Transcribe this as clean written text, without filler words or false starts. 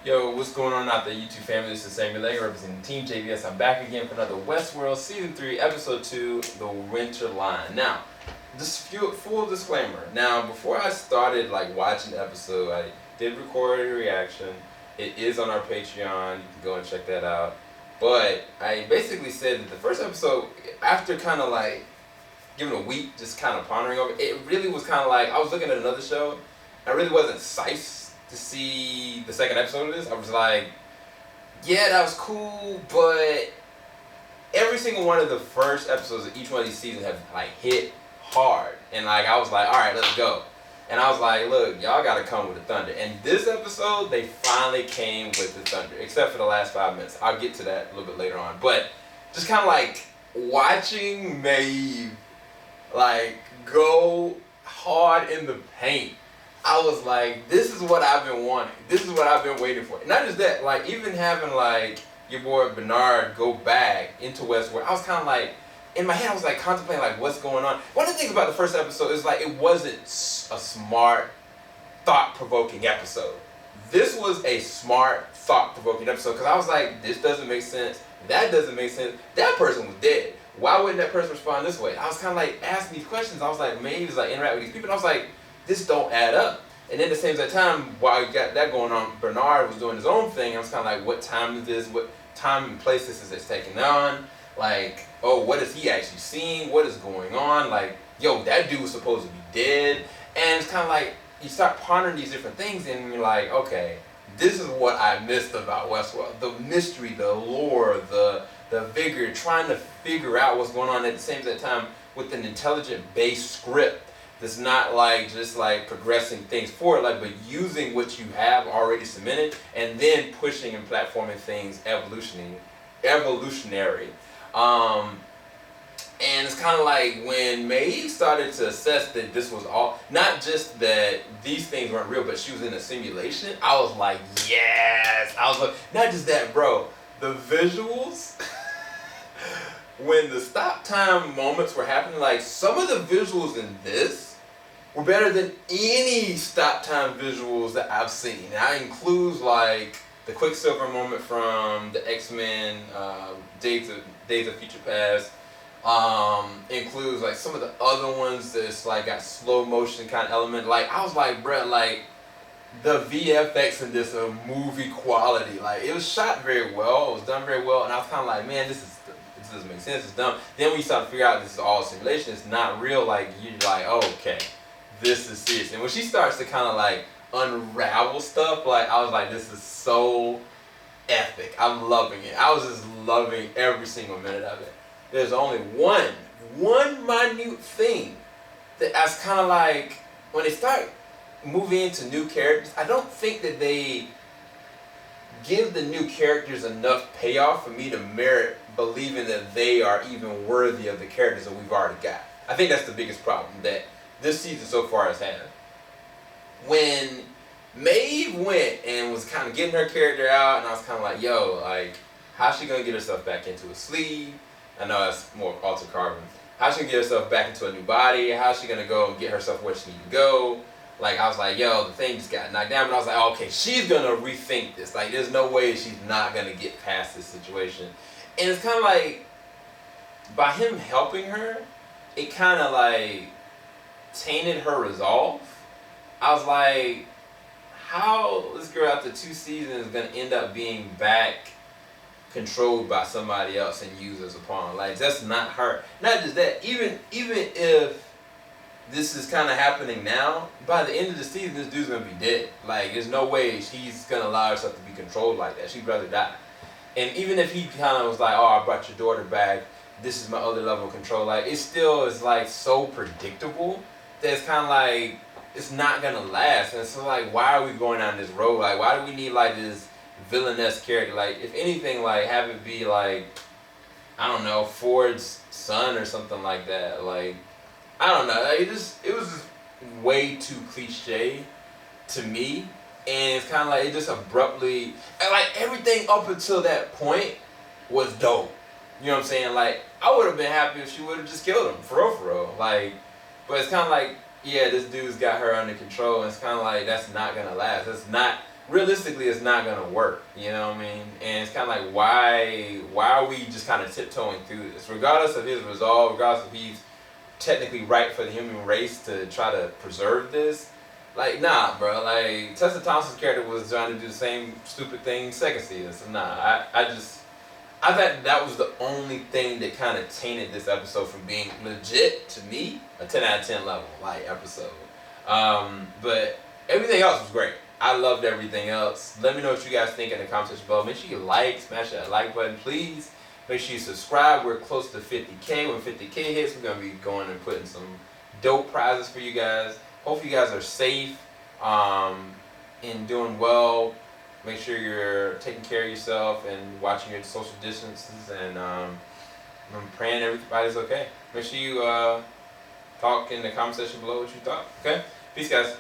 Yo, what's going on out there, YouTube family? This is Samuel Lega representing Team JVS. I'm back again for another Westworld Season 3, Episode 2, The Winter Line. Now, just full disclaimer. Now, before I started watching the episode, I did record a reaction. It is on our Patreon. You can go and check that out. But I basically said that the first episode, after kind of giving a week, just kind of pondering over it, really was kind of I was looking at another show. I really wasn't psyched to see the second episode of this. I was like, yeah, that was cool, but every single one of the first episodes of each one of these seasons have hit hard, and I was like, all right, let's go. And I was like, look, y'all gotta come with the thunder. And this episode, they finally came with the thunder, except for the last 5 minutes. I'll get to that a little bit later on. But just kind of watching Maeve go hard in the paint. I was like, this is what I've been wanting. This is what I've been waiting for. And not just that, even having your boy Bernard go back into Westworld, I was kind of in my head, I was contemplating what's going on. One of the things about the first episode is it wasn't a smart, thought-provoking episode. This was a smart, thought-provoking episode because I was like, this doesn't make sense. That doesn't make sense. That person was dead. Why wouldn't that person respond this way? I was kind of asking these questions. I was like, maybe it's interact with these people. And I was like, this don't add up. And then at the same time, while you got that going on, Bernard was doing his own thing. I was kind of what time is this? What time and place this is taking on? Oh, what is he actually seeing? What is going on? Yo, that dude was supposed to be dead. And it's kind of you start pondering these different things, and you're like, okay, this is what I missed about Westworld. The mystery, the lore, the vigor, trying to figure out what's going on at the same time with an intelligent base script. That's not just progressing things forward, but using what you have already cemented and then pushing and platforming things evolutionary. And it's kind of when Maeve started to assess that this was all, not just that these things weren't real, but she was in a simulation. I was like, yes. I was like, not just that, bro. The visuals. When the stop time moments were happening, some of the visuals in this were better than any stop time visuals that I've seen. And that includes the Quicksilver moment from the X-Men Days of Future Past. Includes some of the other ones that's got slow motion kind of element. I was like, bruh, the VFX in this are movie quality. It was shot very well. It was done very well. And I was kind of man, this doesn't make sense. It's dumb. Then when you start to figure out this is all simulation, it's not real. You're oh, okay. This is serious. And when she starts to kind of unravel stuff, I was like, this is so epic. I'm loving it. I was just loving every single minute of it. There's only one minute thing that I was kind of when they start moving into new characters, I don't think that they give the new characters enough payoff for me to merit believing that they are even worthy of the characters that we've already got. I think that's the biggest problem that this season so far has had. When Maeve went and was kind of getting her character out, and I was kind of yo, how's she going to get herself back into a sleeve? I know that's more altered carbon. How's she going to get herself back into a new body? How's she going to go and get herself where she needs to go? I was yo, the thing just got knocked down, but I was oh, okay, she's going to rethink this. There's no way she's not going to get past this situation. And it's kind of by him helping her, it kind of tainted her resolve. I was how this girl after 2 seasons is going to end up being back controlled by somebody else and used as a pawn. That's not her. Not just that, even if this is kind of happening now, by the end of the season, this dude's going to be dead. There's no way she's going to allow herself to be controlled like that. She'd rather die. And even if he kind of was oh, I brought your daughter back, this is my other level of control, it still is so predictable that it's kind of it's not going to last. And so why are we going down this road? Why do we need this villainous character? If anything, have it be I don't know, Ford's son or something like that. I don't know. It was just way too cliche to me, and it's kind of it just abruptly, everything up until that point was dope. You know what I'm saying? I would have been happy if she would have just killed him, for real. But it's kind of yeah, this dude's got her under control, and it's kind of that's not gonna last. That's not realistically it's not gonna work. You know what I mean? And it's kind of like why are we just kind of tiptoeing through this, regardless of his resolve, regardless if he's technically right for the human race to try to preserve this. Like, nah, bro. Like, Tessa Thompson's character was trying to do the same stupid thing second season. So, nah, I thought that was the only thing that kind of tainted this episode from being legit, to me, a 10 out of 10 level, like, episode. But everything else was great. I loved everything else. Let me know what you guys think in the comment section below. Make sure you like, smash that like button, please. Make sure you subscribe. We're close to 50K. When 50K hits, we're going to be going and putting some dope prizes for you guys. Hope you guys are safe and doing well. Make sure you're taking care of yourself and watching your social distances. And I'm praying everybody's okay. Make sure you talk in the comment section below what you thought. Okay? Peace, guys.